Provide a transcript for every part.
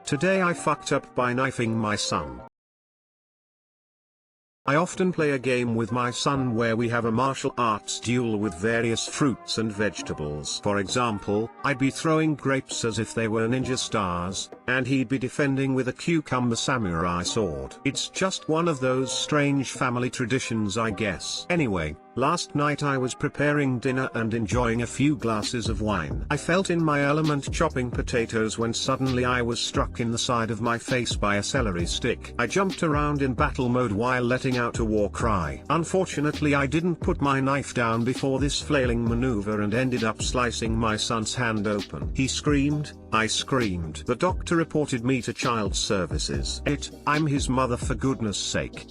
Today I fucked up by knifing my son. I often play a game with my son where we have a martial arts duel with various fruits and vegetables. For example, I'd be throwing grapes as if they were ninja stars, and he'd be defending with a cucumber samurai sword. It's just one of those strange family traditions, I guess. Anyway, last night I was preparing dinner and enjoying a few glasses of wine. I felt in my element chopping potatoes when suddenly I was struck in the side of my face by a celery stick. I jumped around in battle mode while letting out a war cry. Unfortunately, I didn't put my knife down before this flailing maneuver and ended up slicing my son's hand open. He screamed, I screamed. The doctor reported me to child services. I'm his mother, for goodness sake.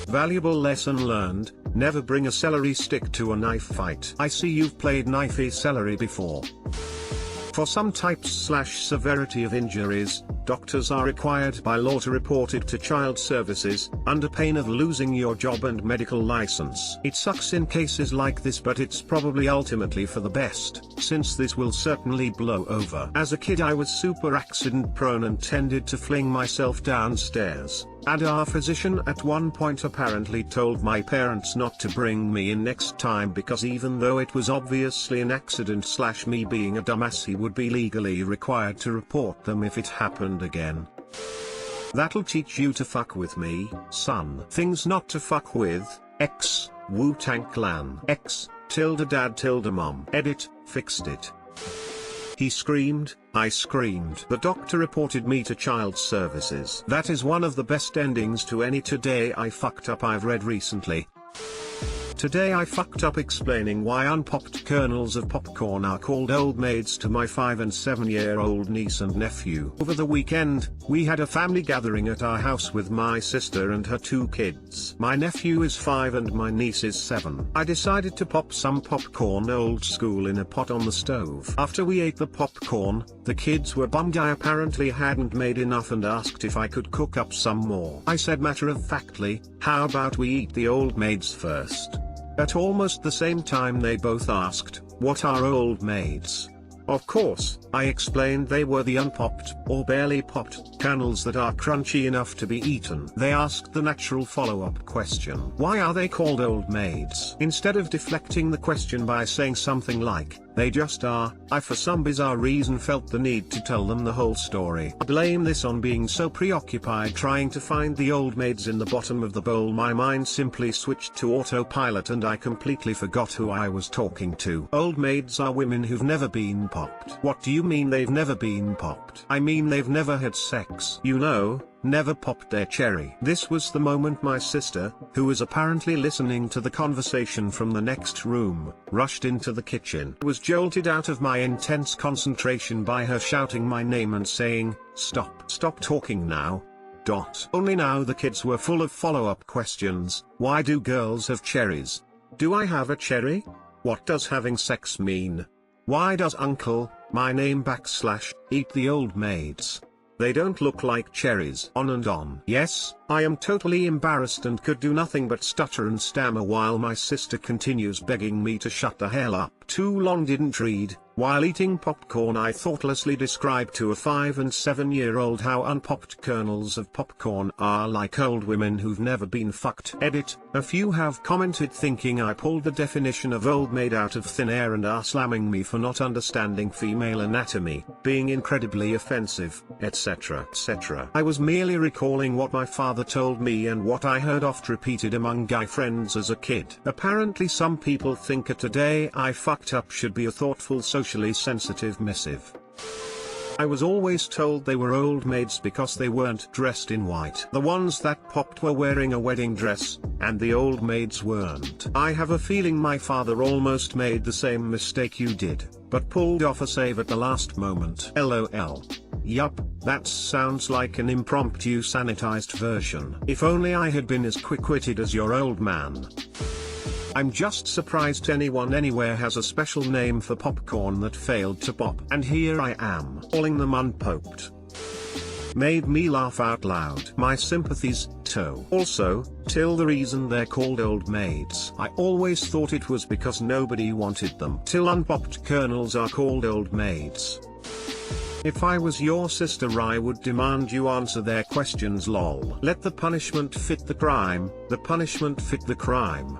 Valuable lesson learned: never bring a celery stick to a knife fight. I see you've played knifey celery before. For some types/severity of injuries, doctors are required by law to report it to child services, under pain of losing your job and medical license. It sucks in cases like this, but it's probably ultimately for the best, since this will certainly blow over. As a kid I was super accident prone and tended to fling myself downstairs, and our physician at one point apparently told my parents not to bring me in next time because even though it was obviously an accident/me being a dumbass, he would be legally required to report them if it happened again. That'll teach you to fuck with me, son. Things not to fuck with: X, Wu-Tang Clan. X, ~dad~mom. Edit, fixed it. He screamed, I screamed. The doctor reported me to child services. That is one of the best endings to any Today I Fucked Up I've read recently. Today I fucked up explaining why unpopped kernels of popcorn are called old maids to my 5 and 7-year-old niece and nephew. Over the weekend, we had a family gathering at our house with my sister and her 2 kids. My nephew is 5 and my niece is 7. I decided to pop some popcorn old school in a pot on the stove. After we ate the popcorn, the kids were bummed I apparently hadn't made enough and asked if I could cook up some more. I said matter-of-factly, how about we eat the old maids first? At almost the same time they both asked, what are old maids? Of course, I explained they were the unpopped, or barely popped, kernels that are crunchy enough to be eaten. They asked the natural follow-up question, why are they called old maids? Instead of deflecting the question by saying something like, they just are, I for some bizarre reason felt the need to tell them the whole story. I blame this on being so preoccupied trying to find the old maids in the bottom of the bowl my mind simply switched to autopilot and I completely forgot who I was talking to. Old maids are women who've never been popped. What do you mean they've never been popped? I mean they've never had sex. You know, never popped their cherry. This was the moment my sister, who was apparently listening to the conversation from the next room, rushed into the kitchen. I was jolted out of my intense concentration by her shouting my name and saying, stop talking now. Only now the kids were full of follow-up questions. Why do girls have cherries? Do I have a cherry? What does having sex mean? Why does uncle, my name / eat the old maids? They don't look like cherries. On and on. Yes, I am totally embarrassed and could do nothing but stutter and stammer while my sister continues begging me to shut the hell up. Too long didn't read. While eating popcorn I thoughtlessly described to a 5 and 7-year-old how unpopped kernels of popcorn are like old women who've never been fucked. Edit, a few have commented thinking I pulled the definition of old maid out of thin air and are slamming me for not understanding female anatomy, being incredibly offensive, etc. etc. I was merely recalling what my father told me and what I heard oft repeated among guy friends as a kid. Apparently some people think a Today I Fucked Up should be a thoughtful socially sensitive missive. I was always told they were old maids because they weren't dressed in white. The ones that popped were wearing a wedding dress, and the old maids weren't. I have a feeling my father almost made the same mistake you did, but pulled off a save at the last moment. LOL. Yup, that sounds like an impromptu sanitized version. If only I had been as quick-witted as your old man. I'm just surprised anyone anywhere has a special name for popcorn that failed to pop. And here I am, calling them unpopped. Made me laugh out loud. My sympathies, toe. Also, till the reason they're called old maids. I always thought it was because nobody wanted them. Till unpopped kernels are called old maids. If I was your sister I would demand you answer their questions lol. Let the punishment fit the crime, the punishment fit the crime.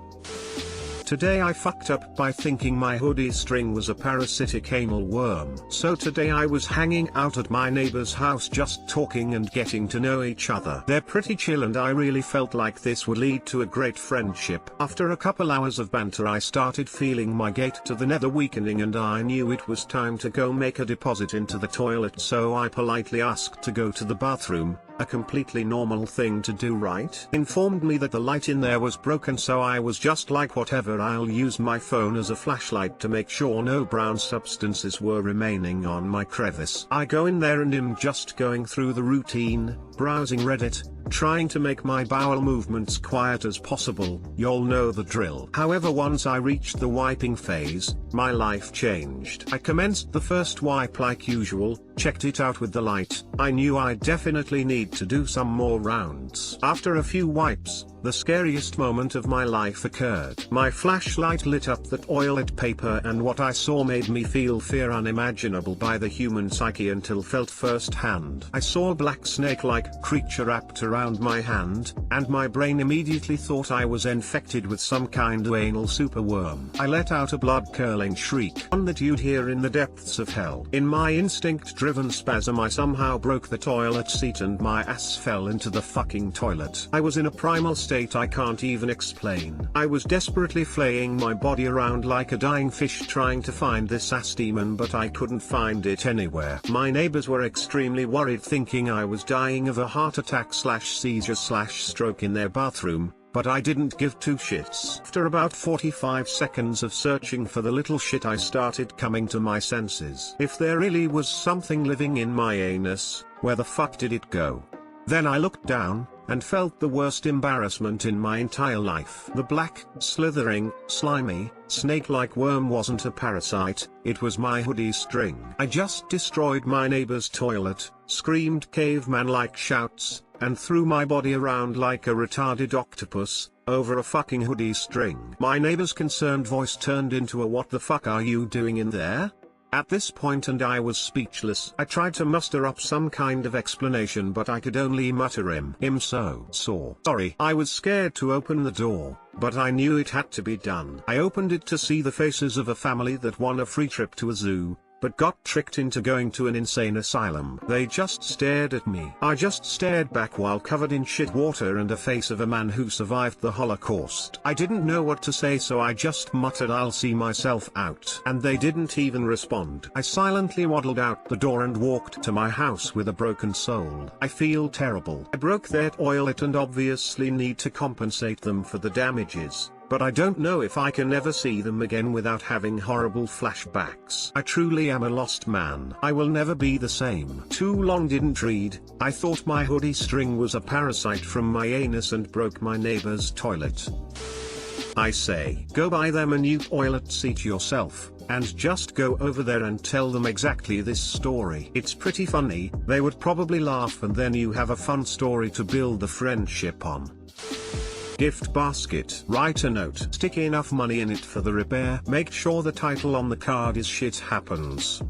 Today I fucked up by thinking my hoodie string was a parasitic anal worm. So today I was hanging out at my neighbor's house just talking and getting to know each other. They're pretty chill and I really felt like this would lead to a great friendship. After a couple hours of banter I started feeling my gate to the nether weakening and I knew it was time to go make a deposit into the toilet, so I politely asked to go to the bathroom. A completely normal thing to do, right? Informed me that the light in there was broken, so I was just like, whatever, I'll use my phone as a flashlight to make sure no brown substances were remaining on my crevice. I go in there and am just going through the routine, browsing Reddit, trying to make my bowel movements quiet as possible. Y'all know the drill. However, once I reached the wiping phase, my life changed. I commenced the first wipe like usual, checked it out with the light. I knew I definitely need to do some more rounds. After a few wipes, the scariest moment of my life occurred. My flashlight lit up the toilet paper and what I saw made me feel fear unimaginable by the human psyche until felt firsthand. I saw a black snake-like creature wrapped around my hand, and my brain immediately thought I was infected with some kind of anal superworm. I let out a blood-curdling shriek, one that you'd hear in the depths of hell. In my instinct-driven spasm I somehow broke the toilet seat and my ass fell into the fucking toilet. I was in a primal state I can't even explain. I was desperately flaying my body around like a dying fish trying to find this ass demon, but I couldn't find it anywhere. My neighbors were extremely worried, thinking I was dying of a heart attack / seizure / stroke in their bathroom, but I didn't give two shits. After about 45 seconds of searching for the little shit I started coming to my senses. If there really was something living in my anus, where the fuck did it go? Then I looked down, and felt the worst embarrassment in my entire life. The black, slithering, slimy, snake-like worm wasn't a parasite, it was my hoodie string. I just destroyed my neighbor's toilet, screamed caveman-like shouts, and threw my body around like a retarded octopus, over a fucking hoodie string. My neighbor's concerned voice turned into a "What the fuck are you doing in there?" At this point, and I was speechless. I tried to muster up some kind of explanation, but I could only mutter so sorry. I was scared to open the door, but I knew it had to be done. I opened it to see the faces of a family that won a free trip to a zoo, but got tricked into going to an insane asylum. They just stared at me. I just stared back while covered in shit water and a face of a man who survived the Holocaust. I didn't know what to say, so I just muttered, "I'll see myself out." And they didn't even respond. I silently waddled out the door and walked to my house with a broken soul. I feel terrible. I broke their toilet and obviously need to compensate them for the damages, but I don't know if I can ever see them again without having horrible flashbacks. I truly am a lost man. I will never be the same. Too long didn't read. I thought my hoodie string was a parasite from my anus and broke my neighbor's toilet. I say, go buy them a new toilet seat yourself, and just go over there and tell them exactly this story. It's pretty funny, they would probably laugh, and then you have a fun story to build the friendship on. Gift basket. Write a note. Stick enough money in it for the repair. Make sure the title on the card is "Shit Happens."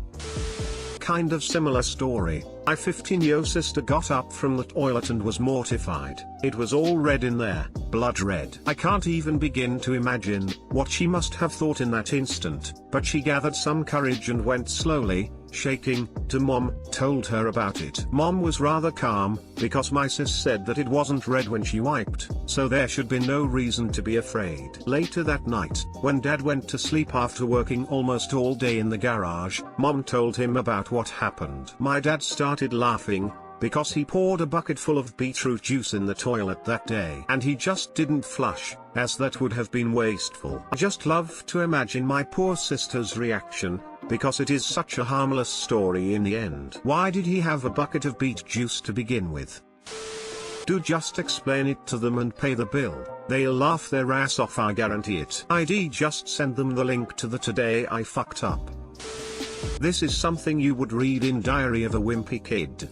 Kind of similar story. My 15-year-old sister got up from the toilet and was mortified. It was all red in there, blood red. I can't even begin to imagine what she must have thought in that instant, but she gathered some courage and went slowly, shaking, to Mom, told her about it. Mom was rather calm, because my sis said that it wasn't red when she wiped, so there should be no reason to be afraid. Later that night, when Dad went to sleep after working almost all day in the garage, Mom told him about what happened. My dad started laughing, because he poured a bucket full of beetroot juice in the toilet that day, and he just didn't flush, as that would have been wasteful. I just love to imagine my poor sister's reaction, because it is such a harmless story in the end. Why did he have a bucket of beet juice to begin with? Do just explain it to them and pay the bill. They'll laugh their ass off, I guarantee it. ID just send them the link to the "Today I Fucked Up." This is something you would read in Diary of a Wimpy Kid.